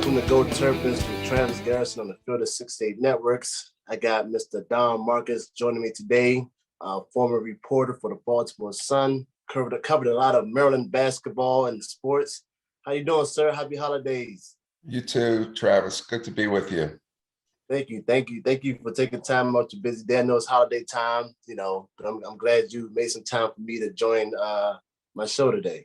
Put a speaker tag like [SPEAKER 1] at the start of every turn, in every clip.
[SPEAKER 1] welcome to Go Terps with Travis Garrison on the Field of 68 Networks. I got Mr. Markus joining me today, former reporter for the Baltimore Sun, covered a lot of Maryland basketball and sports. How you doing, sir? Happy holidays.
[SPEAKER 2] You too, Travis. Good to be with you.
[SPEAKER 1] Thank you for taking time out your busy day. I know it's holiday time, but I'm glad you made some time for me to join my show today.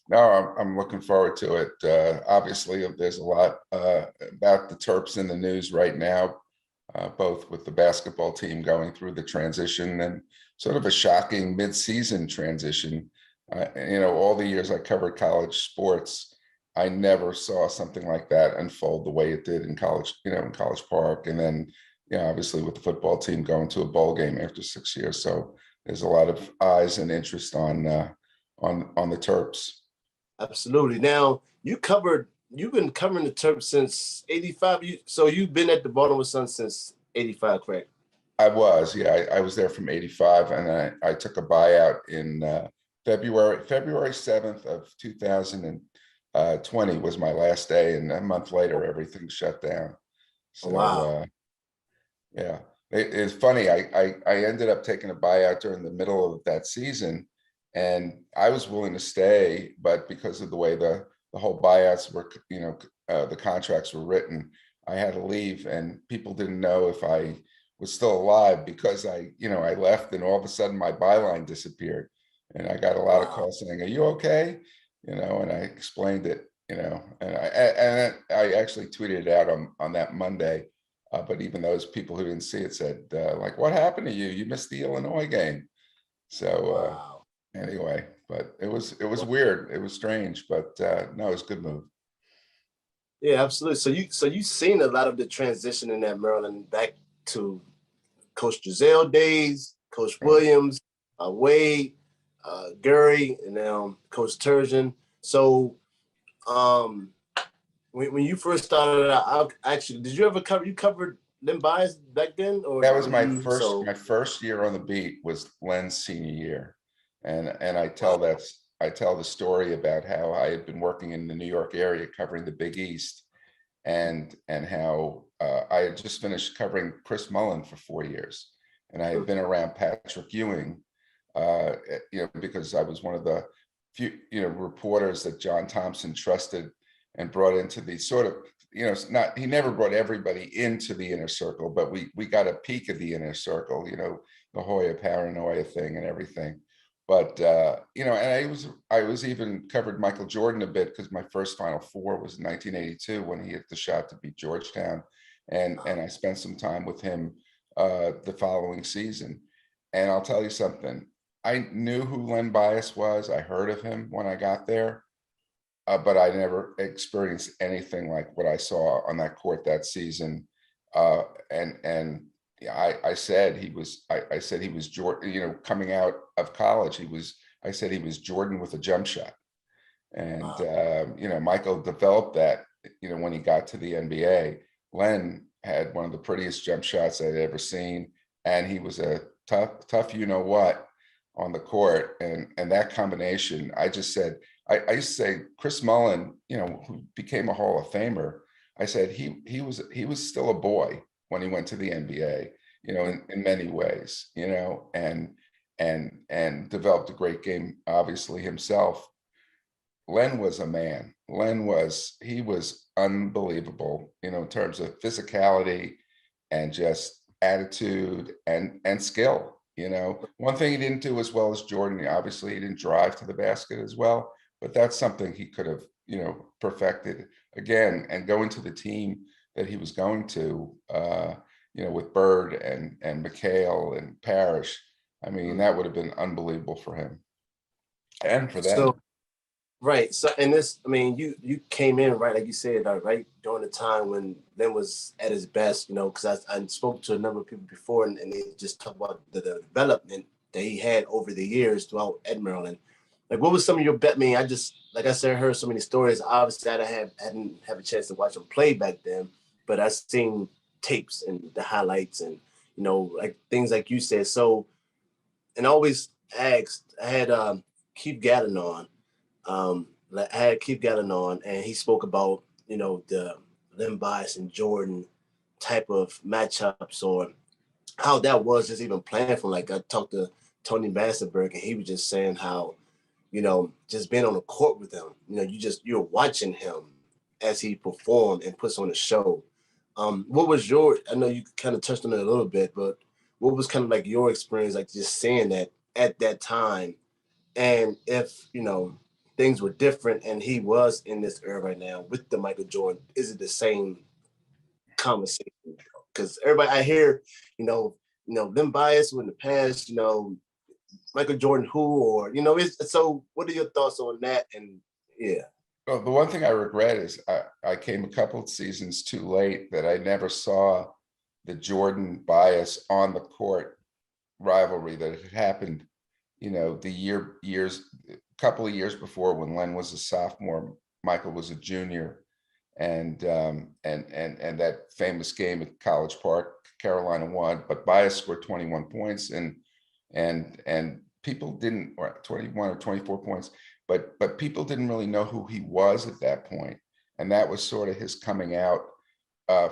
[SPEAKER 2] No, I'm looking forward to it. Obviously, there's a lot about the Terps in the news right now, both with the basketball team going through the transition and sort of a shocking mid-season transition. All the years I covered college sports, I never saw something like that unfold the way it did in college, in College Park. And then, obviously with the football team going to a bowl game after 6 years. So there's a lot of eyes and interest on the Terps.
[SPEAKER 1] Absolutely. Now, you've been covering the Terps since 85. So you've been at the Baltimore Sun since 85, correct?
[SPEAKER 2] I was, yeah. I was there from 85, and I took a buyout in February 7th of 2020 was my last day, and a month later, everything shut down. So,
[SPEAKER 1] wow.
[SPEAKER 2] Yeah. It's funny. I ended up taking a buyout during the middle of that season. And I was willing to stay, but because of the way the whole buyouts were, the contracts were written, I had to leave, and people didn't know if I was still alive because I left, and all of a sudden my byline disappeared, and I got a lot of calls saying, "Are you okay?" And I explained it, and I actually tweeted it out on that Monday, but even those people who didn't see it said, like, "What happened to you? You missed the Illinois game." So.
[SPEAKER 1] Wow.
[SPEAKER 2] Anyway, but it was weird. It was strange, but no, it was a good move.
[SPEAKER 1] Yeah, absolutely. So you've seen a lot of the transition in that Maryland back to Coach Giselle days, Coach Williams, Wade, Gary, and now Coach Turgeon. So when you first started out, did you ever covered Len Bias back then? Or
[SPEAKER 2] that was my first year on the beat was Len's senior year. And I tell the story about how I had been working in the New York area covering the Big East, and how I had just finished covering Chris Mullin for 4 years, and I had been around Patrick Ewing, because I was one of the few reporters that John Thompson trusted and brought into the sort of he never brought everybody into the inner circle, but we got a peek of the inner circle, the Hoya paranoia thing and everything. But and I was even covered Michael Jordan a bit, because my first Final Four was in 1982 when he hit the shot to beat Georgetown, and I spent some time with him the following season. And I'll tell you something, I knew who Len Bias was. I heard of him when I got there, but I never experienced anything like what I saw on that court that season. I said he was Jordan, coming out of college. I said he was Jordan with a jump shot. And, Michael developed that, when he got to the NBA. Len had one of the prettiest jump shots I'd ever seen. And he was a tough, what on the court. And that combination, I just said, I used to say Chris Mullin, who became a Hall of Famer, I said he was still a boy when he went to the NBA, in many ways, and developed a great game, obviously himself. Len was a man. He was unbelievable, in terms of physicality and just attitude and skill. One thing he didn't do as well as Jordan, obviously he didn't drive to the basket as well, but that's something he could have, perfected again, and go into the team that he was going to, with Bird and McHale and Parrish. I mean, that would have been unbelievable for him and for them.
[SPEAKER 1] Right. So, and you came in, right, like you said, right during the time when Len was at his best, because I spoke to a number of people before, and they just talked about the development that he had over the years throughout at Maryland. Like, what was some of your bet? I just, like I said, I heard so many stories. Obviously, I hadn't have a chance to watch him play back then, but I've seen tapes and the highlights and, like things like you said. So, and I always asked, I had Keith Gadden on, and he spoke about the Len Bias and Jordan type of matchups, or how that was just even playing from. Like I talked to Tony Massenberg, and he was just saying how, just being on the court with him, you're watching him as he performed and puts on a show. What was I know you kind of touched on it a little bit, but what was kind of like your experience, like just saying that at that time, and if, things were different and he was in this era right now with the Michael Jordan, is it the same conversation? Because everybody I hear, them bias in the past, Michael Jordan who, or so what are your thoughts on that? And yeah.
[SPEAKER 2] Well, the one thing I regret is I came a couple of seasons too late, that I never saw the Jordan Bias on the court rivalry that had happened, couple of years before, when Len was a sophomore, Michael was a junior, and that famous game at College Park, Carolina won, but Bias scored 21 points, and people didn't, or 21 or 24 points, but people didn't really know who he was at that point, and that was sort of his coming out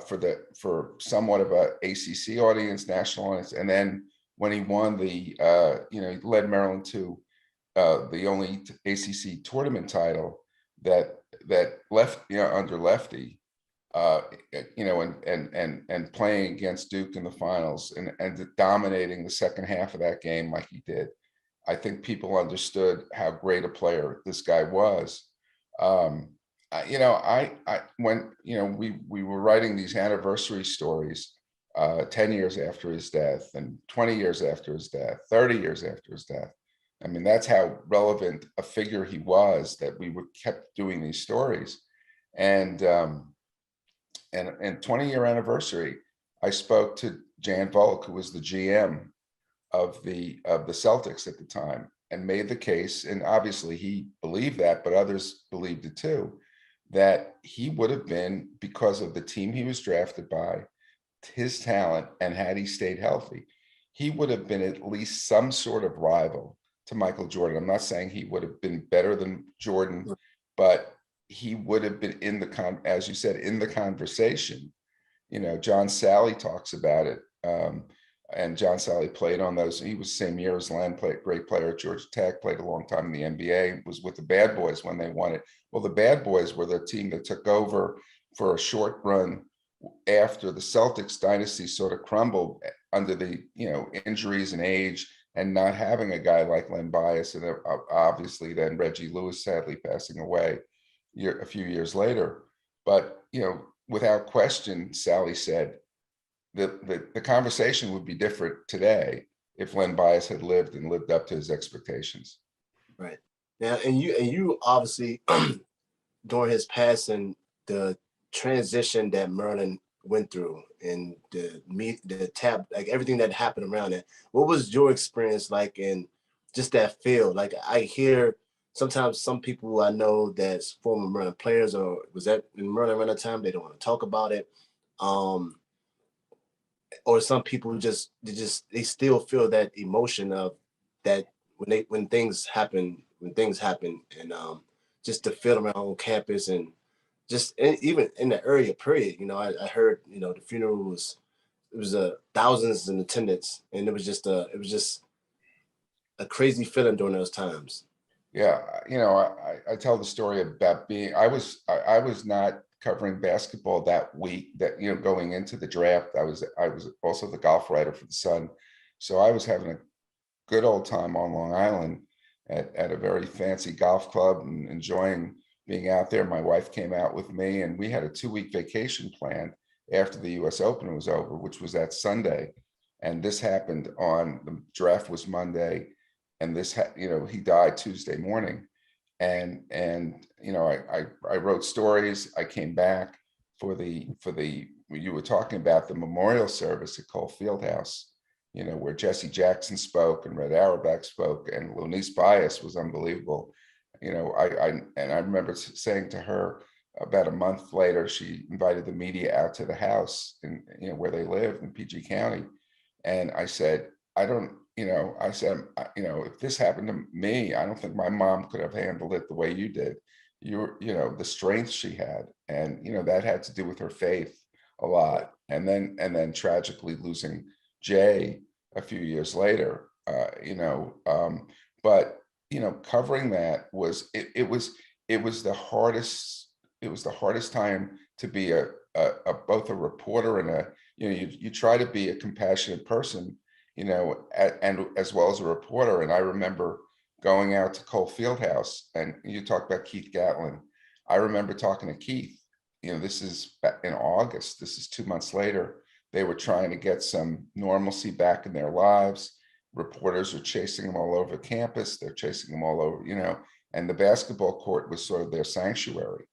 [SPEAKER 2] for somewhat of a ACC audience, national audience, and then when he won he led Maryland to the only ACC tournament title that left, under Lefty, and playing against Duke in the finals, and dominating the second half of that game like he did. I think people understood how great a player this guy was. When we were writing these anniversary stories, 10 years after his death, and 20 years after his death, 30 years after his death. I mean, that's how relevant a figure he was, that we kept doing these stories. And 20-year anniversary, I spoke to Jan Volk, who was the GM of the Celtics at the time, and made the case, and obviously he believed that, but others believed it too, that he would have been, because of the team he was drafted by, his talent, and had he stayed healthy, he would have been at least some sort of rival to Michael Jordan. I'm not saying he would have been better than Jordan, but he would have been as you said, in the conversation. John Sally talks about it. And John Sally played on those. He was the same year as Len, great player at Georgia Tech, played a long time in the NBA, was with the Bad Boys when they won it. Well, the Bad Boys were the team that took over for a short run after the Celtics dynasty sort of crumbled under the injuries and age, and not having a guy like Len Bias, and obviously then Reggie Lewis sadly passing away a few years later. But without question, Sally said the conversation would be different today if Len Bias had lived and lived up to his expectations.
[SPEAKER 1] Right. Now, and you obviously during his passing, the transition that Maryland went through, and the tap, like everything that happened around it. What was your experience like in just that field? Like I hear sometimes some people I know that's former Maryland players, or was that in Maryland around the time, they don't want to talk about it. Or some people they still feel that emotion of that when things happen, and just the feel around on campus, and just even in the area period. I heard the funeral was thousands in attendance, and it was just a crazy feeling during those times.
[SPEAKER 2] Yeah, I tell the story about I was not covering basketball that week, that going into the draft. I was also the golf writer for the Sun, so I was having a good old time on Long Island at a very fancy golf club, and enjoying being out there. My wife came out with me, and we had a 2-week vacation planned after the US Open was over, which was that Sunday. And this happened the draft was Monday, and he died Tuesday morning. And I wrote stories. I came back for you were talking about the memorial service at Cole Fieldhouse, where Jesse Jackson spoke and Red Auerbach spoke, and Lenice Bias was unbelievable. I remember saying to her about a month later, she invited the media out to the house where they live in PG County. And I said, if this happened to me, I don't think my mom could have handled it the way you did. the strength she had, and that had to do with her faith a lot. And then tragically losing Jay a few years later, but covering that was it was the hardest time to be a both a reporter and you try to be a compassionate person, and as well as a reporter. And I remember going out to Cole Fieldhouse, and you talked about Keith Gatlin. I remember talking to Keith, this is in August, this is 2 months later. They were trying to get some normalcy back in their lives. Reporters are chasing them all over campus. They're chasing them all over, and the basketball court was sort of their sanctuary.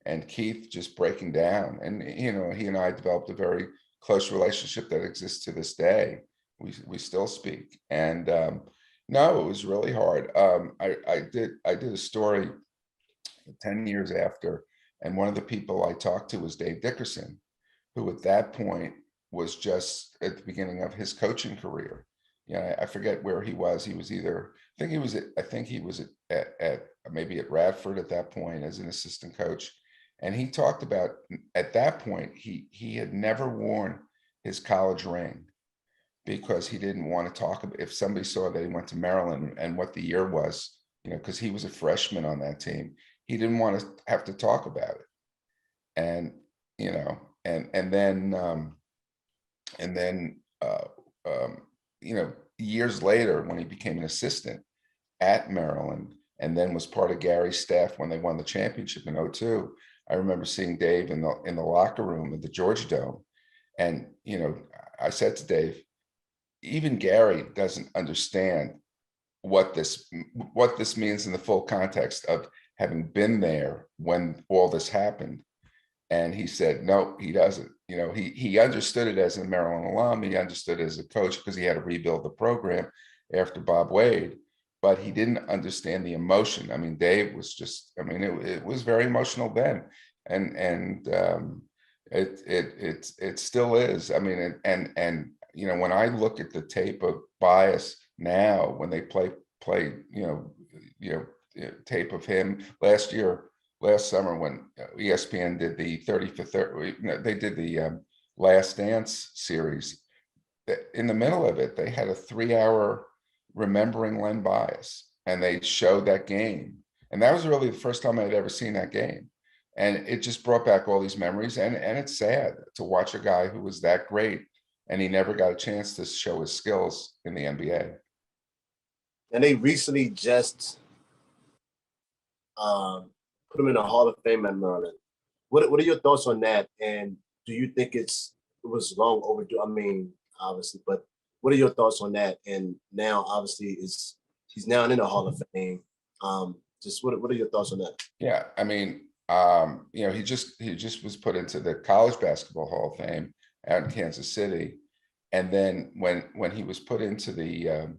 [SPEAKER 2] And Keith just breaking down. And, he and I developed a very close relationship that exists to this day. We still speak. And no, it was really hard. I did a story 10 years after, and one of the people I talked to was Dave Dickerson, who at that point was just at the beginning of his coaching career. I forget where he was. He was either, I think he was at maybe at Radford at that point as an assistant coach. And he talked about, at that point, he had never worn his college ring because he didn't want to talk about, if somebody saw that he went to Maryland and what the year was, because he was a freshman on that team, he didn't want to have to talk about it. And, and then years later, when he became an assistant at Maryland and then was part of Gary's staff when they won the championship in 2002, I remember seeing Dave in the locker room at the Georgia Dome. And, I said to Dave, even Gary doesn't understand what this means in the full context of having been there when all this happened. And he said, no, he doesn't. He understood it as a Maryland alum. He understood it as a coach because he had to rebuild the program after Bob Wade, but he didn't understand the emotion. I mean, Dave was just, it was very emotional then. And it still is. I mean, and when I look at the tape of Bias now, when they play tape of him last summer when ESPN did the 30 for 30, they did the Last Dance series. In the middle of it, they had a 3-hour remembering Len Bias, and they showed that game. And that was really the first time I'd ever seen that game. And it just brought back all these memories. And it's sad to watch a guy who was that great, and he never got a chance to show his skills in the NBA.
[SPEAKER 1] And they recently just put him in the Hall of Fame at Maryland. What are your thoughts on that? And do you think it was long overdue? I mean, obviously, but what are your thoughts on that? And now, obviously, he's now in the Hall of Fame. Just what are your thoughts on that?
[SPEAKER 2] Yeah, I mean, he just was put into the College Basketball Hall of Fame out in Kansas City, and then when he was put into the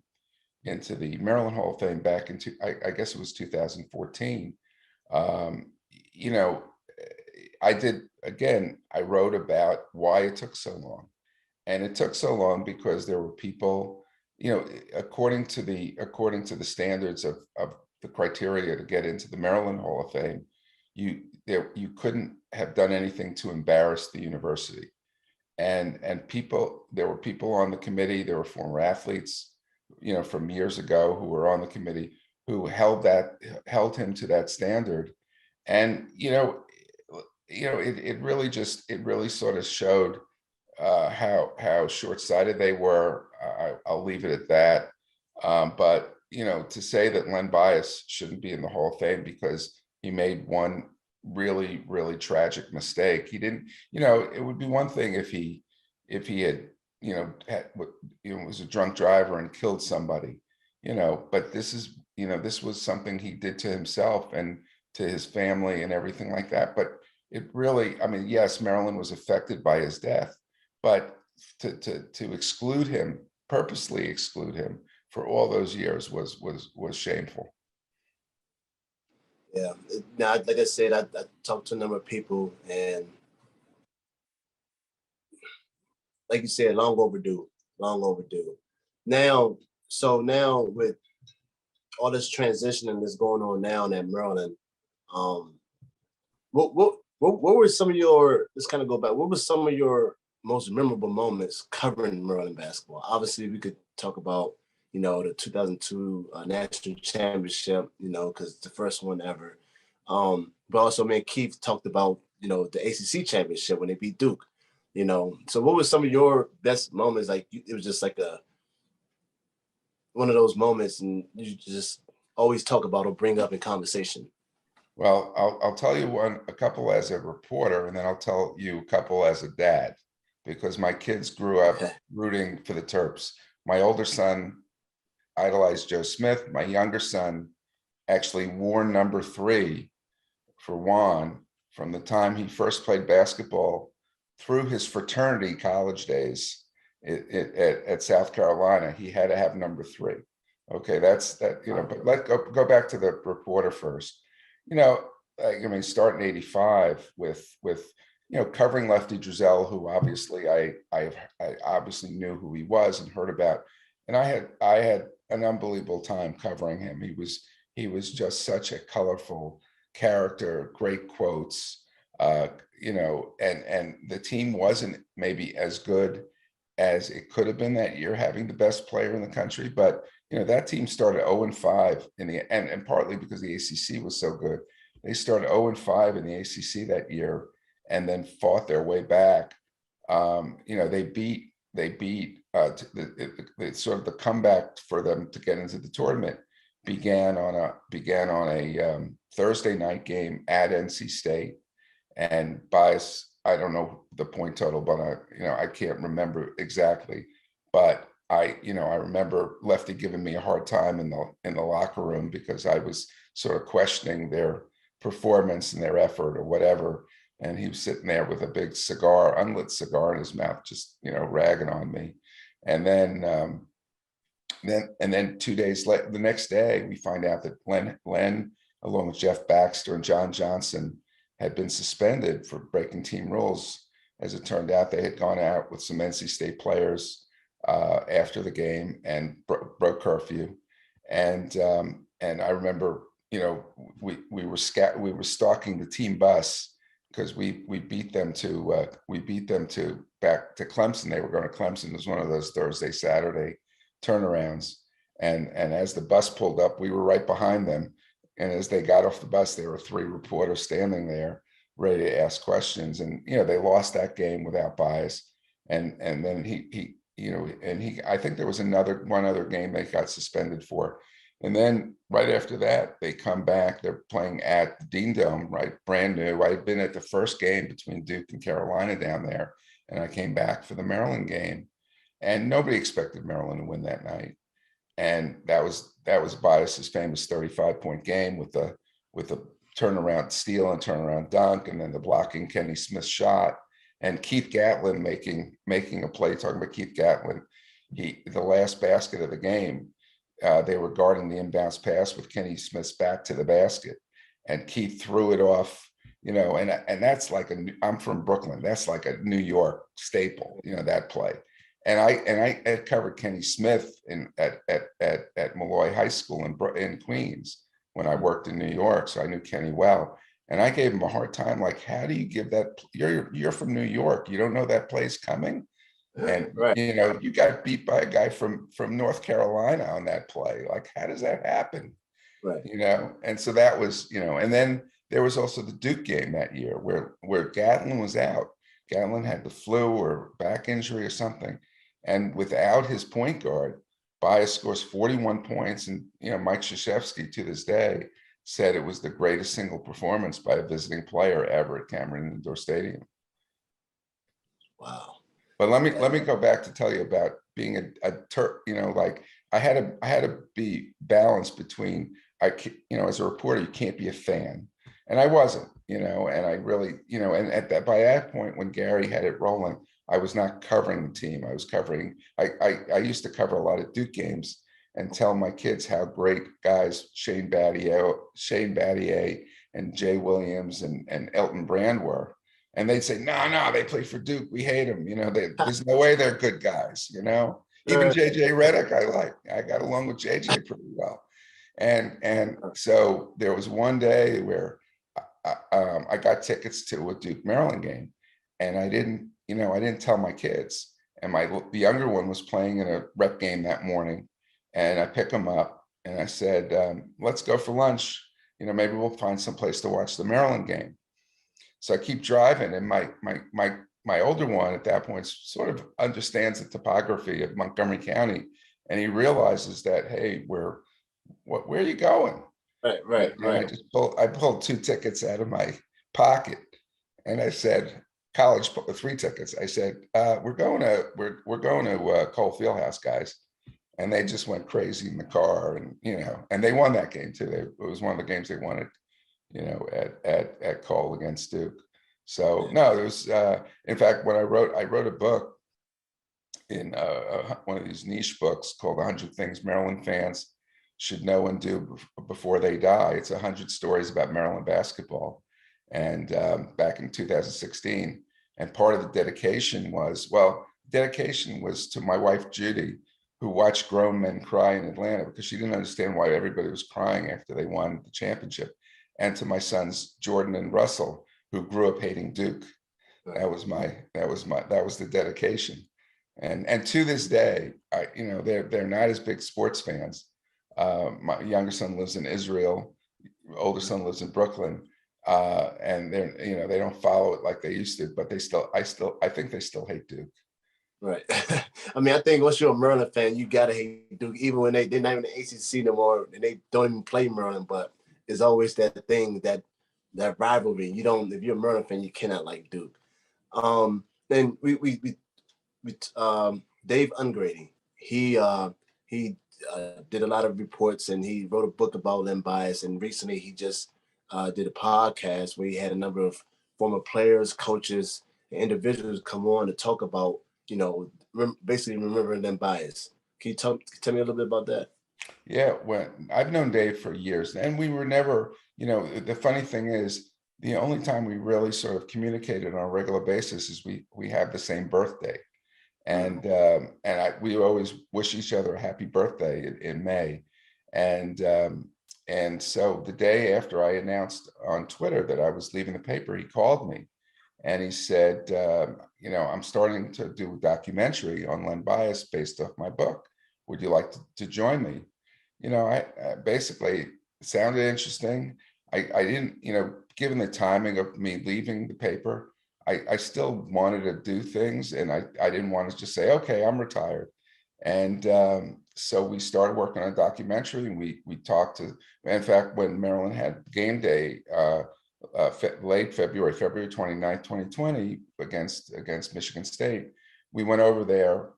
[SPEAKER 2] Maryland Hall of Fame back into, I guess it was 2014. I wrote about why it took so long, and it took so long because there were people, according to the standards of the criteria to get into the Maryland Hall of Fame, you couldn't have done anything to embarrass the university, and there were people on the committee, there were former athletes, from years ago who were on the committee who held him to that standard. And, it really sort of showed how short-sighted they were. I'll leave it at that. But, to say that Len Bias shouldn't be in the Hall of Fame because he made one really, really tragic mistake. He didn't, it would be one thing if he had, was a drunk driver and killed somebody, but this was something he did to himself and to his family and everything like that. But it really, yes, Maryland was affected by his death, but to exclude him, purposely exclude him for all those years was shameful.
[SPEAKER 1] Yeah. Now, like I said, I talked to a number of people, and like you said, long overdue. Now with all this transitioning that's going on now in Maryland, What were some of your, let's kind of go back, what were some of your most memorable moments covering Maryland basketball? Obviously, we could talk about, the 2002 national championship, because it's the first one ever. But also, man, Keith talked about, the ACC championship when they beat Duke, So what was some of your best moments? Like, it was just like one of those moments and you just always talk about or bring up in conversation.
[SPEAKER 2] Well, I'll tell you a couple as a reporter, and then I'll tell you a couple as a dad, because my kids grew up rooting for the Terps. My older son idolized Joe Smith. My younger son actually wore number 3 for Juan from the time he first played basketball through his fraternity college days at South Carolina. He had to have number 3. Okay, that's that, but let's go back to the reporter first. Starting 85 with covering Lefty Driesell, who obviously I obviously knew who he was and heard about, and I had an unbelievable time covering him. He was just such a colorful character, great quotes, and the team wasn't maybe as good as it could have been that year, having the best player in the country, but that team started 0-5 in the end, and partly because the ACC was so good. They started 0-5 in the ACC that year, and then fought their way back. They beat the sort of the comeback for them to get into the tournament began on a Thursday night game at NC State, and Bias, I don't know the point total, but I can't remember exactly, but I remember Lefty giving me a hard time in the locker room because I was sort of questioning their performance and their effort or whatever. And he was sitting there with a big cigar, unlit cigar in his mouth, just, ragging on me. And then 2 days later, the next day, we find out that Len, along with Jeff Baxter and John Johnson, had been suspended for breaking team rules. As it turned out, they had gone out with some NC State players after the game and broke curfew. And I remember, we were stalking the team bus because we beat them to back to Clemson. They were going to Clemson. It was one of those Thursday, Saturday turnarounds. And as the bus pulled up, we were right behind them. And as they got off the bus, there were 3 reporters standing there ready to ask questions. And, they lost that game without Bias. And then I think there was one other game they got suspended for. And then right after that, they come back. They're playing at the Dean Dome, right? Brand new. I had been at the first game between Duke and Carolina down there, and I came back for the Maryland game. And nobody expected Maryland to win that night. And that was Bias's famous 35-point game with the turnaround steal and turnaround dunk, and then the blocking Kenny Smith shot, and Keith Gatlin making a play. Talking about Keith Gatlin, the last basket of the game, they were guarding the inbounds pass with Kenny Smith's back to the basket, and Keith threw it off. And that's like I'm from Brooklyn. That's like a New York staple. That play. And I had covered Kenny Smith at Malloy High School in Queens when I worked in New York, so I knew Kenny well. And I gave him a hard time, like, how do you give that? You're from New York, you don't know that play's coming, and
[SPEAKER 1] right.
[SPEAKER 2] You got beat by a guy from North Carolina on that play. Like, how does that happen?
[SPEAKER 1] Right.
[SPEAKER 2] And so that was, and then there was also the Duke game that year where Gatlin was out. Gatlin had the flu or back injury or something. And without his point guard, Bias scores 41 points. And, Mike Krzyzewski to this day said it was the greatest single performance by a visiting player ever at Cameron Indoor Stadium.
[SPEAKER 1] Wow.
[SPEAKER 2] But let me go back to tell you about being a Terp. Like I had to be balanced between, as a reporter, you can't be a fan. And I wasn't, and I really, and by that point, when Gary had it rolling, I was not covering the team. I was covering, I used to cover a lot of Duke games and tell my kids how great guys Shane Battier and Jay Williams and Elton Brand were. And they'd say, no, they play for Duke. We hate them. There's no way they're good guys, Even JJ Redick, I got along with JJ pretty well. And so there was one day where I got tickets to a Duke Maryland game, and I didn't tell my kids. And the younger one was playing in a rep game that morning, and I pick him up and I said, let's go for lunch. Maybe we'll find some place to watch the Maryland game. So I keep driving, and my older one at that point sort of understands the topography of Montgomery County, and he realizes that, hey, where are you going?
[SPEAKER 1] Right.
[SPEAKER 2] I pulled 2 tickets out of my pocket, and I said, college 3 tickets. I said, we're going to Cole Fieldhouse, guys. And they just went crazy in the car, and they won that game too. It was one of the games they wanted, at Cole against Duke. So no, there was, in fact, when I wrote a book in one of these niche books called 100 Things Maryland Fans Should Know and Do Before They Die. It's 100 stories about Maryland basketball. And back in 2016, and part of the dedication was to my wife, Judy, who watched grown men cry in Atlanta because she didn't understand why everybody was crying after they won the championship. And to my sons, Jordan and Russell, who grew up hating Duke. That was the dedication. And to this day, they're not as big sports fans. My younger son lives in Israel, older son lives in Brooklyn, and they don't follow it like they used to, but I think they still hate Duke.
[SPEAKER 1] Right. I mean, I think once you're a Maryland fan, you gotta hate Duke, even when they're not even the ACC no more, and they don't even play Maryland. But it's always that thing, that rivalry. If you're a Maryland fan, you cannot like Duke. Then we Dave Ungrady. He did a lot of reports, and he wrote a book about Len Bias. And recently, he just did a podcast where he had a number of former players, coaches, and individuals come on to talk about, basically remembering Len Bias. Can you tell me a little bit about that?
[SPEAKER 2] Yeah, I've known Dave for years, and we were never, the funny thing is, the only time we really sort of communicated on a regular basis is we have the same birthday. And we always wish each other a happy birthday in May. And so the day after I announced on Twitter that I was leaving the paper, he called me and he said, I'm starting to do a documentary on Len Bias based off my book. Would you like to join me? I basically, it sounded interesting. I didn't, given the timing of me leaving the paper, I still wanted to do things, and I didn't want to just say, okay, I'm retired. And so we started working on a documentary, and we talked to, in fact, when Maryland had game day, late February 29th, 2020, against Michigan State, we went over there,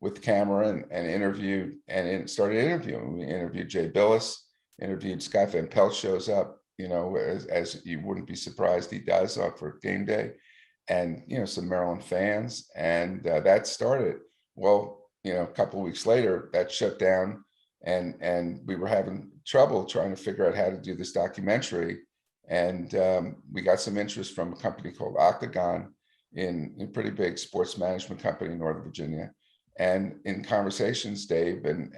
[SPEAKER 2] with camera and interviewed, and started interviewing. We interviewed Jay Billis, interviewed Scott Van Pelt shows up, as you wouldn't be surprised he does for game day, and some Maryland fans, and that started. Well, a couple of weeks later, that shut down, and we were having trouble trying to figure out how to do this documentary, and we got some interest from a company called Octagon, in a pretty big sports management company in Northern Virginia. And in conversations, Dave and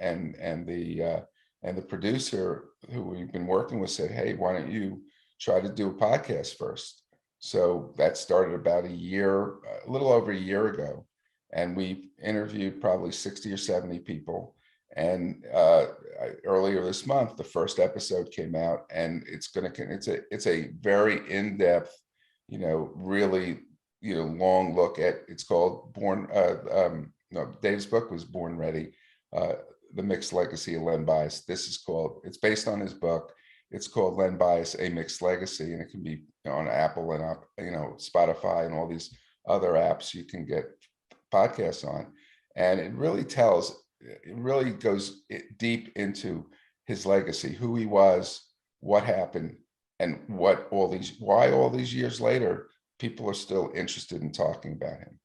[SPEAKER 2] the producer who we've been working with said, hey, why don't you try to do a podcast first? So that started about a little over a year ago. And we interviewed probably 60 or 70 people. And earlier this month, the first episode came out, and it's a very in-depth, really, long look at, it's called Dave's book was Born Ready, The Mixed Legacy of Len Bias. It's based on his book. It's called Len Bias, A Mixed Legacy, and it can be on Apple and Spotify and all these other apps you can get podcasts on. And it really goes deep into his legacy, who he was, what happened, and why all these years later, people are still interested in talking about him.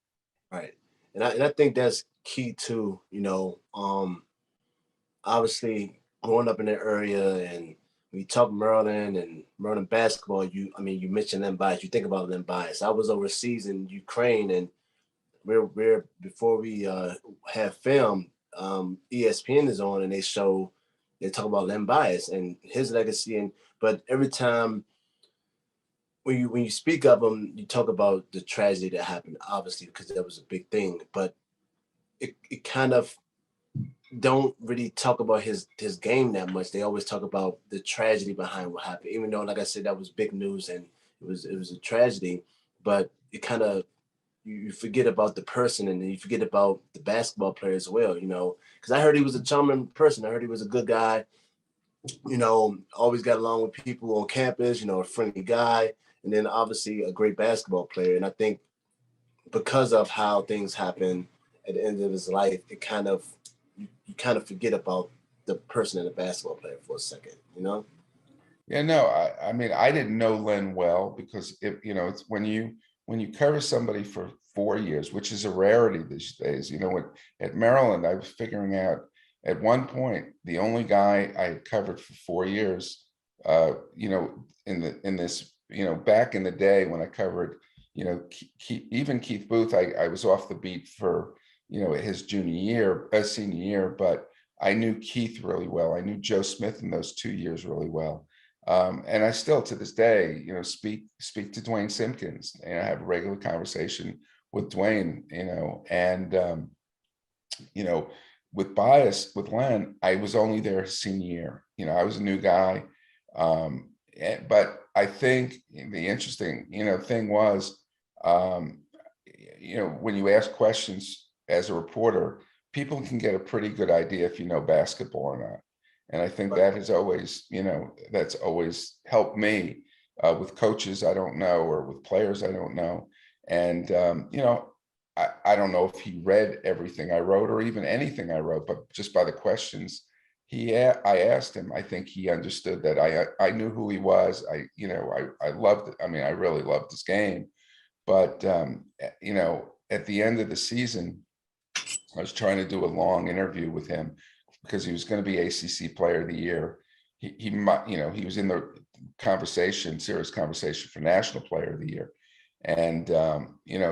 [SPEAKER 1] Right. And I think that's key too, obviously growing up in the area, and when you talk Maryland and Maryland basketball, you mentioned Len Bias, you think about Len Bias. I was overseas in Ukraine, and before we have film, ESPN is on, and they show they talk about Len Bias and his legacy, but every time when you speak of him, you talk about the tragedy that happened, obviously, because that was a big thing. But it kind of don't really talk about his game that much. They always talk about the tragedy behind what happened, even though, like I said, that was big news and it was a tragedy. But it kind of you forget about the person and you forget about the basketball player as well. Because I heard he was a charming person. I heard he was a good guy. Always got along with people on campus. A friendly guy, and then obviously a great basketball player. And I think because of how things happen at the end of his life, it kind of you kind of forget about the person and the basketball player for a second.
[SPEAKER 2] Yeah, no, I mean, I didn't know Len well because it's when you cover somebody for 4 years, which is a rarity these days. At Maryland, I was figuring out at one point the only guy I had covered for 4 years. In this, back in the day when I covered, even Keith Booth, I was off the beat for his senior year, but I knew Keith really well. I knew Joe Smith in those 2 years really well. And I still, to this day, speak to Dwayne Simpkins, and I have a regular conversation with Dwayne, and with Len, I was only there his senior year. I was a new guy, but I think the interesting, thing was, when you ask questions as a reporter, people can get a pretty good idea if you know basketball or not. And I think that has always, that's always helped me with coaches I don't know or with players I don't know. And, I don't know if he read everything I wrote or even anything I wrote, but just by the questions I asked him, I think he understood that I knew who he was. I loved it. I mean, I really loved his game. But, at the end of the season, I was trying to do a long interview with him because he was going to be ACC Player of the Year. He might, he was in the serious conversation for National Player of the Year, and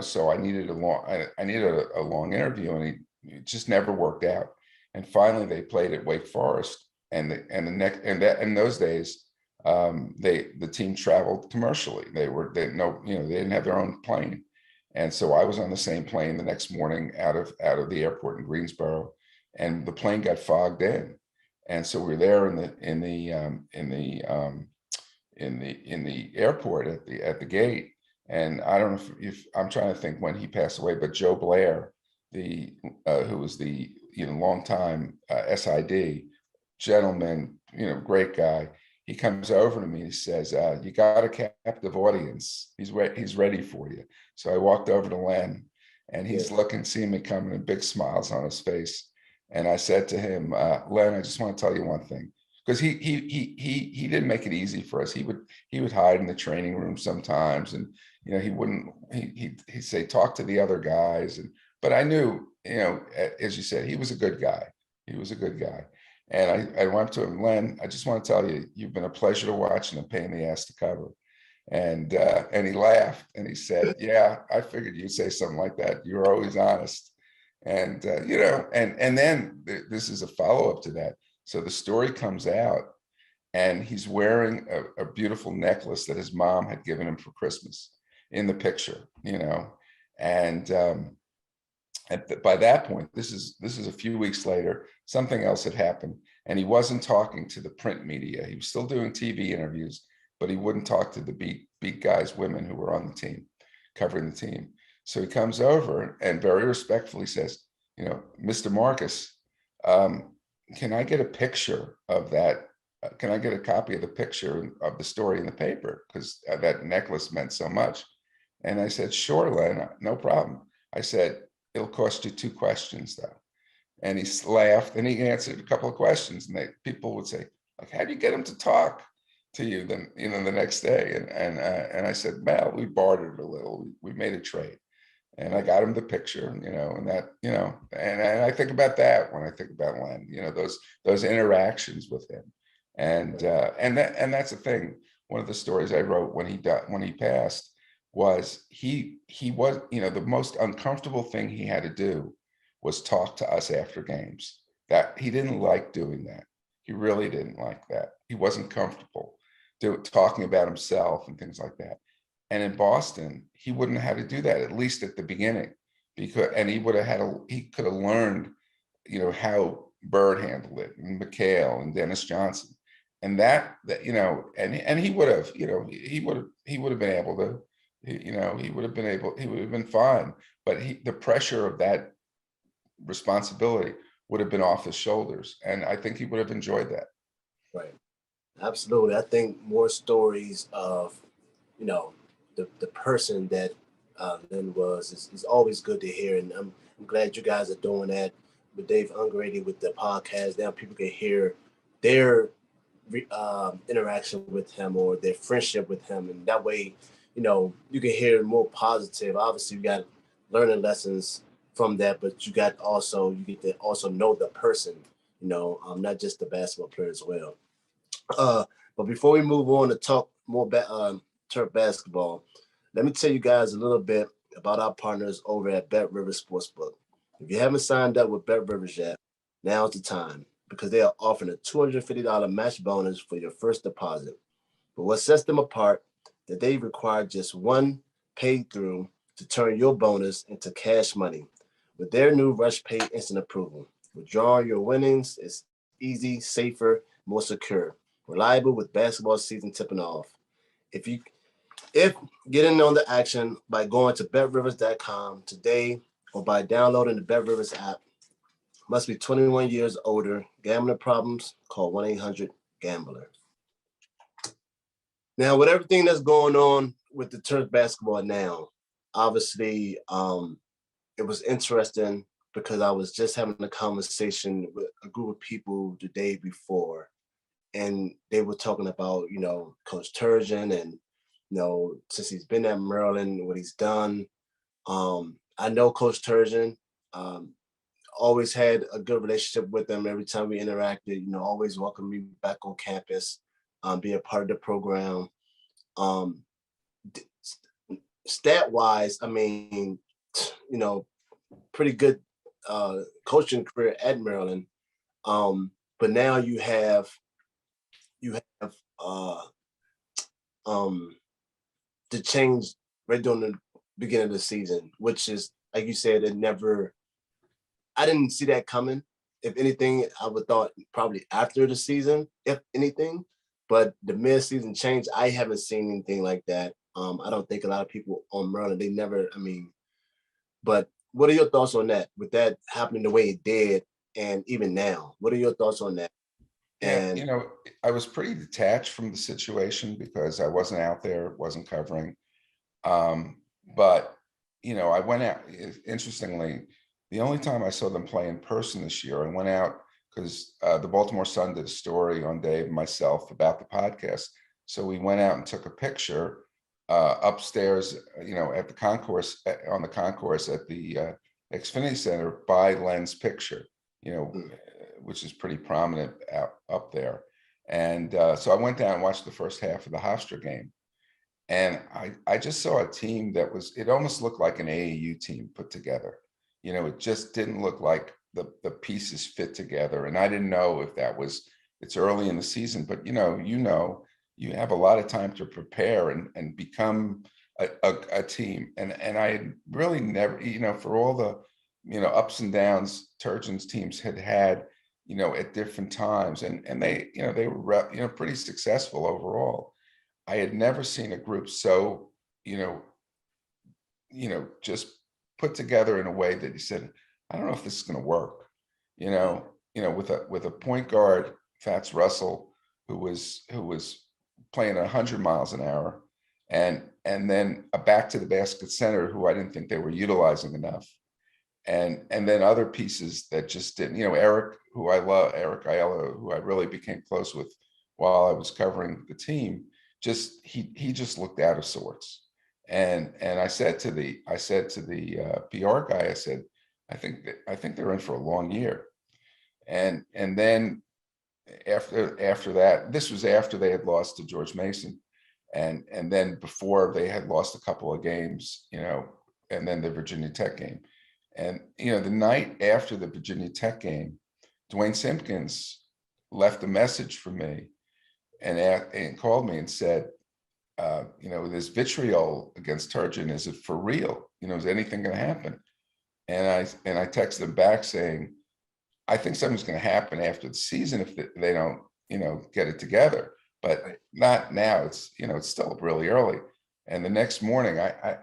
[SPEAKER 2] so I needed a long interview, and it just never worked out. And finally, they played at Wake Forest, and in those days, the team traveled commercially. They didn't have their own plane. And so I was on the same plane the next morning out of the airport in Greensboro, and the plane got fogged in. And so we were there in the airport at the gate. And I don't know if I'm trying to think when he passed away, but Joe Blair, who was the longtime SID gentleman, great guy. He comes over to me. He says, "You got a captive audience. He's ready for you." So I walked over to Len, and he's seeing me coming, and big smiles on his face. And I said to him, "Len, I just want to tell you one thing," because he didn't make it easy for us. He would hide in the training room sometimes, and he'd say, "Talk to the other guys." But I knew, as you said, he was a good guy. He was a good guy. And I went to him, "Len, I just want to tell you, you've been a pleasure to watch and a pain in the ass to cover." And he laughed and he said, "Yeah, I figured you'd say something like that. You're always honest." And and then this is a follow-up to that. So the story comes out, and he's wearing a beautiful necklace that his mom had given him for Christmas in the picture, and by that point, this is a few weeks later, something else had happened, and he wasn't talking to the print media. He was still doing TV interviews, but he wouldn't talk to the beat guys, women who were on the team, covering the team. So he comes over and very respectfully says, "Mr. Markus, can I get a picture of that? Can I get a copy of the picture of the story in the paper? Because that necklace meant so much." And I said, "Sure, Len, no problem." I said, "It'll cost you 2 questions, though." And he laughed, and he answered a couple of questions, and people would say, like, "How do you get him to talk to you?" Then, the next day, and I said, "Well, we bartered a little. We made a trade, and I got him the picture, and that, and I think about that when I think about Len, those interactions with him, and that's the thing. One of the stories I wrote when he passed was he was, the most uncomfortable thing he had to do was talk to us after games. That he didn't like doing that. He really didn't like that. He wasn't comfortable talking about himself and things like that. And in Boston, he wouldn't have had to do that, at least at the beginning, because he could have learned, how Bird handled it, and McHale and Dennis Johnson, and that and he would have, he would have been able to, he would have been fine. But the pressure of that responsibility would have been off his shoulders, and I think he would have enjoyed that.
[SPEAKER 1] Right. Absolutely. I think more stories of, the person that Len was is always good to hear, and I'm glad you guys are doing that with Dave Ungrady with the podcast. Now people can hear their interaction with him or their friendship with him, and that way, you can hear more positive. Obviously, you got learning lessons from that, but you get to also know the person, not just the basketball player as well. But before we move on to talk more about Terp basketball, let me tell you guys a little bit about our partners over at BetRivers Sportsbook. If you haven't signed up with BetRivers yet, now's the time, because they are offering a $250 match bonus for your first deposit. But what sets them apart, that they require just one pay through to turn your bonus into cash money. With their new Rush Pay Instant Approval, withdrawing your winnings is easy, safer, more secure. Reliable with basketball season tipping off. If get in on the action by going to betrivers.com today or by downloading the BetRivers app. Must be 21 years older. Gambling problems? Call 1-800-GAMBLER. Now, with everything that's going on with the Terps basketball now, obviously, it was interesting because I was just having a conversation with a group of people the day before. And they were talking about, Coach Turgeon and, since he's been at Maryland, what he's done. I know Coach Turgeon, always had a good relationship with him every time we interacted, always welcomed me back on campus, be a part of the program. Stat-wise, I mean, pretty good coaching career at Maryland. But now you have the change right during the beginning of the season, which is, like you said, I didn't see that coming. If anything, I would thought probably after the season, if anything. But the mid-season change, I haven't seen anything like that. I don't think a lot of people on Maryland, but what are your thoughts on that? With that happening the way it did, and even now, what are your thoughts on that?
[SPEAKER 2] And I was pretty detached from the situation because I wasn't out there, wasn't covering. But I went out. Interestingly, the only time I saw them play in person this year, I went out because the Baltimore Sun did a story on Dave and myself about the podcast. So we went out and took a picture upstairs, at the concourse, on the concourse at the Xfinity Center by Len's picture, which is pretty prominent up there. And so I went down and watched the first half of the Hofstra game. And I just saw a team it almost looked like an AAU team put together. It just didn't look like the pieces fit together. And I didn't know if it's early in the season, but you have a lot of time to prepare and become a team. And I had really never, for all the, ups and downs Turgeon's teams had at different times. And they were, pretty successful overall. I had never seen a group so, just put together in a way that you said, I don't know if this is going to work, with a point guard, Fats Russell, who was playing 100 miles an hour, and then a back to the basket center who I didn't think they were utilizing enough. And then other pieces that just didn't, Eric, who I love, Eric Aiello, who I really became close with while I was covering the team, he just looked out of sorts. And I said to the PR guy, I said, I think they're in for a long year. And then after that, this was after they had lost to George Mason, and then before they had lost a couple of games, and then the Virginia Tech game. And the night after the Virginia Tech game, Dwayne Simpkins left a message for me and called me and said, there's vitriol against Turgeon. Is it for real? Is anything going to happen? And I texted him back saying, I think something's going to happen after the season if they don't, get it together, but not now. It's still really early. And the next morning, I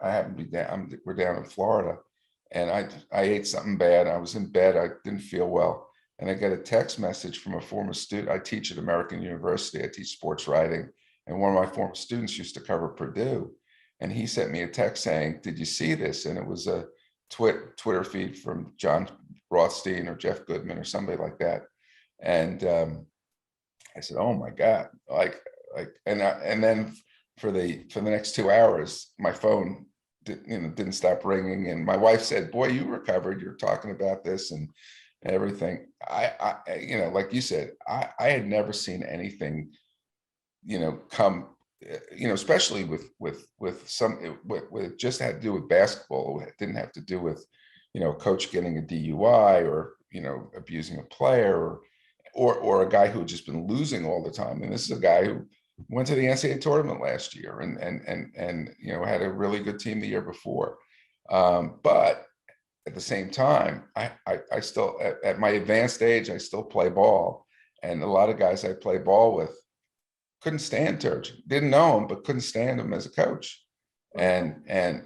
[SPEAKER 2] happen to be down. We're down in Florida, and I ate something bad. I was in bed. I didn't feel well, and I got a text message from a former student. I teach at American University. I teach sports writing, and one of my former students used to cover Purdue, and he sent me a text saying, "Did you see this?" And it was a Twitter feed from John Rothstein or Jeff Goodman or somebody like that. And I said, "Oh my God!" And then for the next 2 hours, my phone didn't stop ringing. And my wife said, "Boy, you recovered. You're talking about this and everything." I like you said, I had never seen anything, come, especially with some, it just had to do with basketball. It didn't have to do with, coach getting a DUI or, abusing a player or a guy who had just been losing all the time. And this is a guy who went to the NCAA tournament last year and had a really good team the year before. But at the same time, I still, at my advanced age, I still play ball. And a lot of guys I play ball with couldn't stand Turgeon. Didn't know him, but couldn't stand him as a coach. And I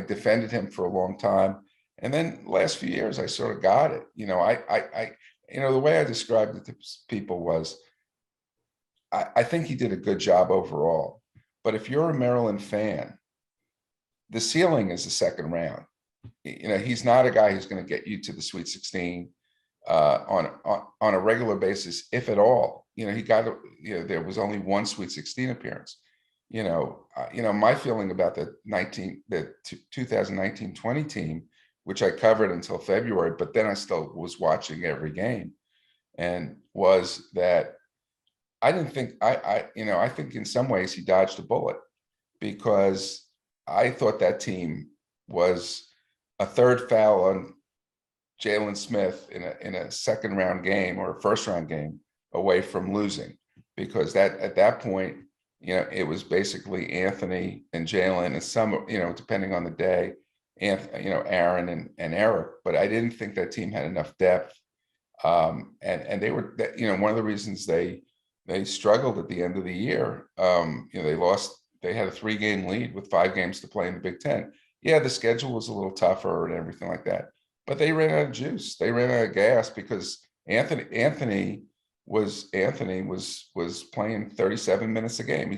[SPEAKER 2] defended him for a long time. And then last few years, I sort of got it. The way I described it to people was, I think he did a good job overall. But if you're a Maryland fan, the ceiling is the second round. He's not a guy who's going to get you to the Sweet 16 on a regular basis, if at all. He got, there was only one Sweet 16 appearance. My feeling about the 2019-20 team, which I covered until February, but then I still was watching every game, and was that I didn't think I think in some ways he dodged a bullet, because I thought that team was a third foul on Jalen Smith in a second round game or a first round game away from losing, because that at that point, it was basically Anthony and Jalen and some, depending on the day, Aaron and Eric. But I didn't think that team had enough depth. And they were, one of the reasons they struggled at the end of the year. They had a 3-game lead with 5 games to play in the Big Ten. Yeah, the schedule was a little tougher and everything like that, but they ran out of juice. They ran out of gas because Anthony was playing 37 minutes a game.